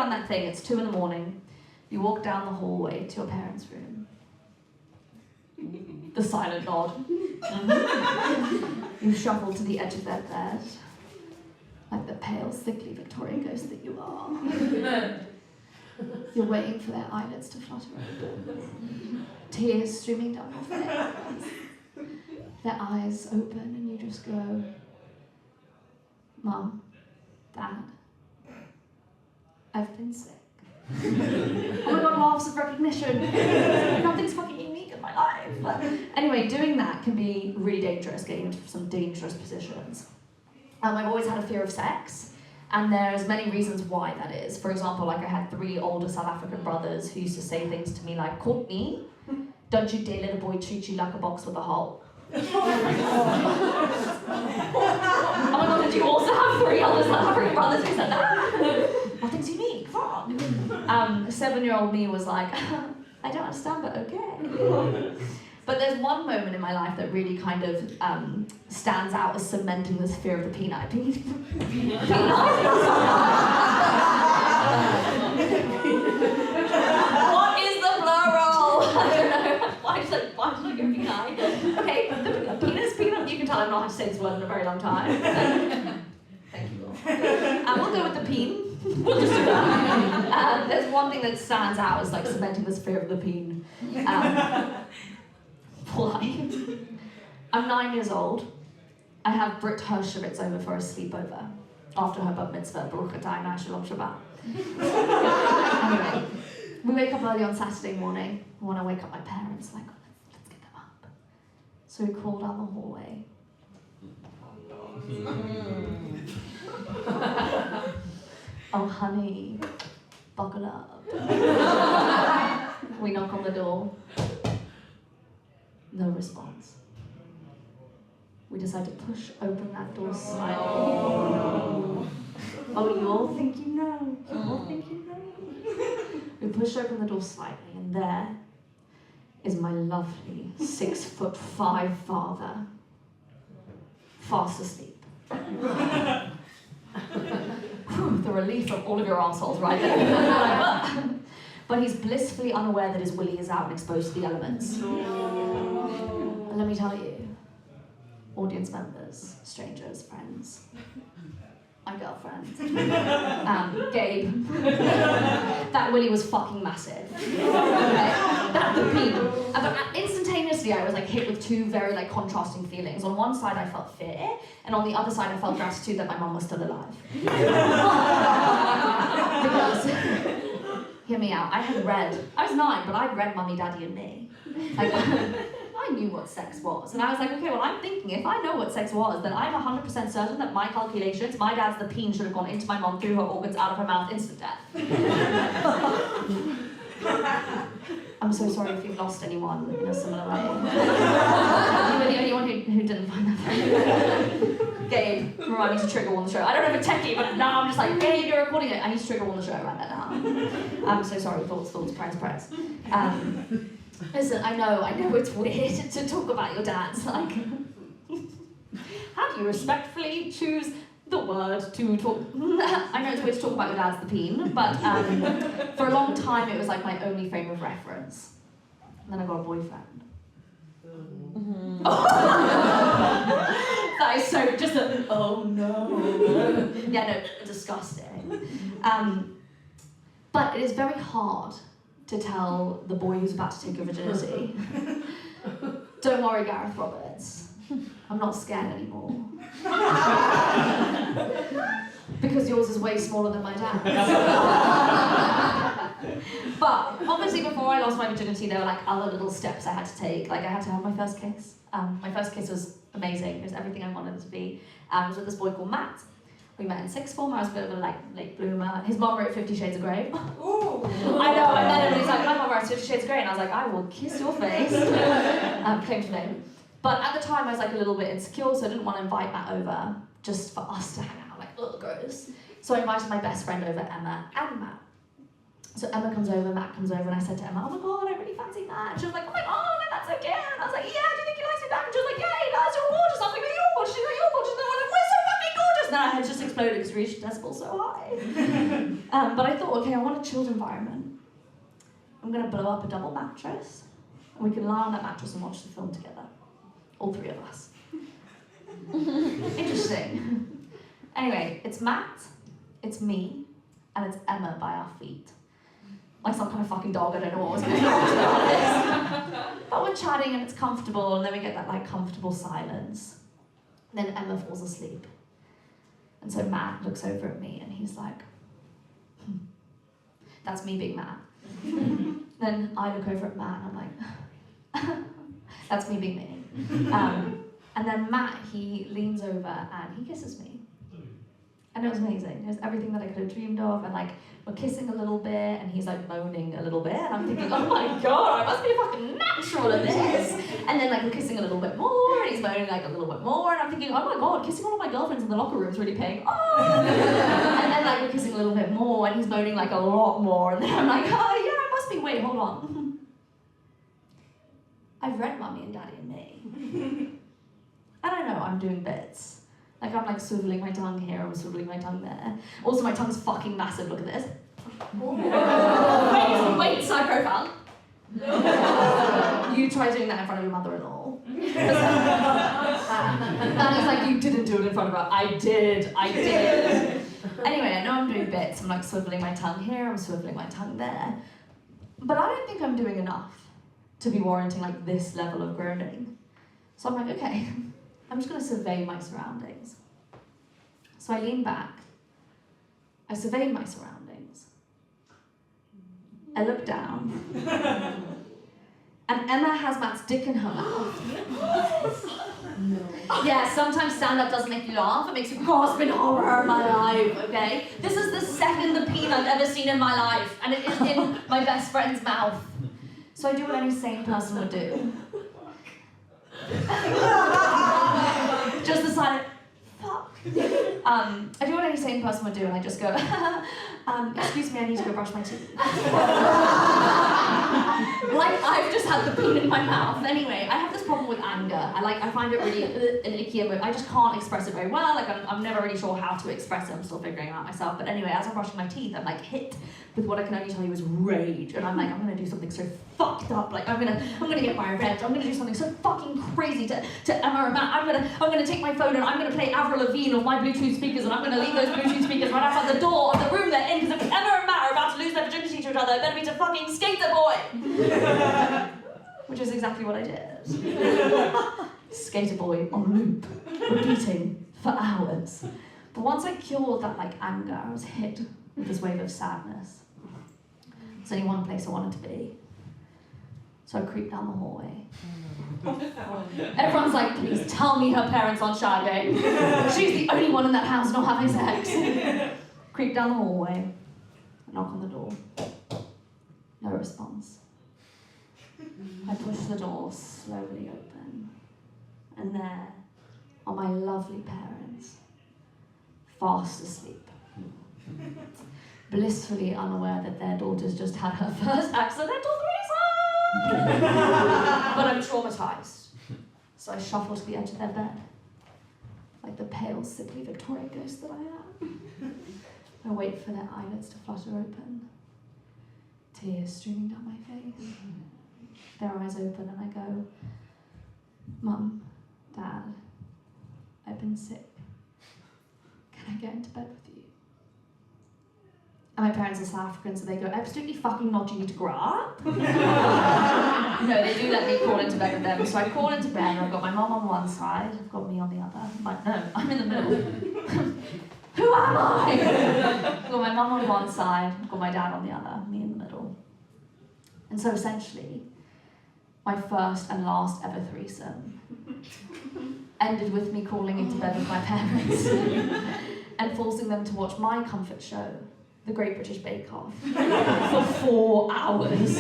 done that thing, it's 2 a.m. You walk down the hallway to your parents' room. The silent nod. You shuffle to the edge of their bed, like the pale, sickly Victorian ghost that you are. You're waiting for their eyelids to flutter open. Tears streaming down your face. Their eyes open and you just go, Mum, Dad, I've been sick. Oh my God, laughs of recognition. Nothing's fucking unique in my life. But anyway, doing that can be really dangerous, getting into some dangerous positions. I've always had a fear of sex, and there's many reasons why that is. For example, like I had 3 older South African brothers who used to say things to me like, Courtney, don't you dare let a boy treat you like a box with a hole. Oh my God, did you also have 3 older South African brothers who said that? Nothing's unique, fuck. 7-year-old me was like, I don't understand, but okay. But there's one moment in my life that really kind of stands out as cementing this fear of the peanut. What is the plural? I don't know. Why did I go peanut? Okay, the peanut. You can tell I've not had to say this word in a very long time. Thank you. We'll go with the peen. We'll just do that. There's one thing that stands out as like cementing this fear of the peen. Why? I'm 9 years old. I have Britt Hershowitz over for a sleepover after her bat mitzvah, Baruch Atah Shalom Shabbat. Anyway, we wake up early on Saturday morning. I want to wake up my parents, like, let's get them up. So we crawl down the hallway. Oh, honey, buckle up. We knock on the door. No response. We decide to push open that door slightly. Oh, you all think you know. You all think you know. We push open the door slightly, and there is my lovely 6'5" father, fast asleep. The relief from all of your assholes right there. But he's blissfully unaware that his willy is out and exposed to the elements. And let me tell you, audience members, strangers, friends, my girlfriend, Gabe, that willy was fucking massive. Okay? That the peen. But instantaneously I was like hit with 2 very like contrasting feelings. On one side I felt fear, and on the other side I felt gratitude that my mum was still alive. Because, hear me out, I was 9, but I'd read Mummy, Daddy and Me. Like, I knew what sex was. And I was like, okay, well, I'm thinking, if I know what sex was, then I'm 100% certain that my calculations, my dad's the peen should have gone into my mum, through her organs, out of her mouth, instant death. I'm so sorry if you've lost anyone in a similar way. You were the only one who didn't find that funny. Gabe, remind me to trigger warn the show. I don't have a techie, but now I'm just like, Gabe, you're recording it. I need to trigger warn the show right now. I'm so sorry, thoughts, press. Listen, I know it's weird to talk about your dads. Like, how do you respectfully choose the word to talk? I know it's weird to talk about your dad's the peen, but for a long time it was like my only frame of reference. And then I got a boyfriend. Mm-hmm. That is so just a, oh no. Yeah, no, disgusting. But it is very hard to tell the boy who's about to take your virginity, don't worry, Gareth Roberts, I'm not scared anymore. Because yours is way smaller than my dad's. But obviously before I lost my virginity, there were like other little steps I had to take. Like I had to have my first kiss. My first kiss was amazing. It was everything I wanted it to be. It was with this boy called Matt. We met in sixth form. I was a bit of a late bloomer. His mom wrote 50 Shades of Grey. Ooh. I know, I met him and he's like, my mom writes 50 Shades of Grey. And I was like, I will kiss your face. Claim to name. But at the time I was like a little bit insecure, so I didn't want to invite Matt over just for us to hang out, like, ugh, gross. So I invited my best friend over, Emma, and Matt. So Emma comes over, Matt comes over, and I said to Emma, oh my God, I really fancy Matt. And she was like, oh my God, that's so cute. And I was like, yeah, do you think he likes me back? And she was like, yeah, he does, you're gorgeous. I was like, you're gorgeous. She's like, you're gorgeous. And I was like, we're so fucking gorgeous. and then I had just exploded because we reached decibels so high. But I thought, okay, I want a chilled environment. I'm going to blow up a double mattress, and we can lie on that mattress and watch the film together. All three of us. Interesting. Anyway, it's Matt, it's me, and it's Emma by our feet. Like some kind of fucking dog, I don't know what was going on, to be honest. But we're chatting and it's comfortable, and then we get that like comfortable silence. Then Emma falls asleep. And so Matt looks over at me and he's like, that's me being Matt. Then I look over at Matt and I'm like, that's me being me. And then Matt, he leans over and he kisses me. And it was amazing. It was everything that I could have dreamed of, and like we're kissing a little bit and he's like moaning a little bit, and I'm thinking, oh my god, I must be fucking natural at this. And then like we're kissing a little bit more and he's moaning like a little bit more, and I'm thinking, oh my god, kissing all of my girlfriends in the locker room is really paying off. And then like we're kissing a little bit more and he's moaning like a lot more, and then I'm like, oh yeah, I must be, wait, hold on. I've read Mummy and Daddy and Me. And I know I'm doing bits. Like I'm like swiveling my tongue here, I'm swiveling my tongue there. Also my tongue's fucking massive, look at this. Wait, side profile. You try doing that in front of your mother-in-law. And he's like, you didn't do it in front of her. I did. Anyway, I know I'm doing bits. I'm like swiveling my tongue here, I'm swiveling my tongue there. But I don't think I'm doing enough to be warranting like this level of groaning. So I'm like, okay, I'm just gonna survey my surroundings. So I lean back, I survey my surroundings, I look down, and Emma has Matt's dick in her mouth. No. Yeah, sometimes stand-up does make you laugh, it makes you gasp in horror in my life, okay? This is the second the peen I've ever seen in my life, and it is in my best friend's mouth. So I do what any sane person would do. Just the silent, fuck. I do what any sane person would do, and I just go, excuse me, I need to go brush my teeth. Like I've just had the peen in my mouth. Anyway, I have this problem with anger. I find it really an icky emotion. I just can't express it very well. Like I'm never really sure how to express it. I'm still figuring it out myself. But anyway, as I'm brushing my teeth, I'm like hit with what I can only tell you is rage. And I'm like, I'm gonna do something so fucked up. Like I'm gonna get my revenge. I'm gonna do something so fucking crazy to Emma and Matt. I'm gonna take my phone and I'm gonna play Avril Lavigne off my Bluetooth speakers, and I'm gonna leave those Bluetooth speakers right outside the door of the room they're in, because if Emma and Matt are about to lose their virginity to each other, it better be to fucking Skater Boy. Which is exactly what I did. Skater Boy on loop, repeating for hours. But once I cured that like anger, I was hit with this wave of sadness. There's only one place I wanted to be. So I creeped down the hallway. Everyone's like, please tell me her parents aren't shagging. She's the only one in that house not having sex. Creep down the hallway, knock on the door. No response. I push the door slowly open, and there are my lovely parents, fast asleep, blissfully unaware that their daughter's just had her first accidental threesome. But I'm traumatized, so I shuffle to the edge of their bed, like the pale, sickly Victorian ghost that I am. I wait for their eyelids to flutter open, tears streaming down my face. Their eyes open and I go, Mum, Dad, I've been sick. Can I get into bed with you? And my parents are South African, so they go, absolutely fucking not, you need to grow up. No, they do let me crawl into bed with them. So I crawl into bed, I've got my mum on one side, I've got me on the other. But no, I'm in the middle. Who am I? I've got my mum on one side, I've got my dad on the other, me in the middle. And so essentially, my first and last ever threesome ended with me crawling into bed with my parents and forcing them to watch my comfort show, The Great British Bake Off, for 4 hours.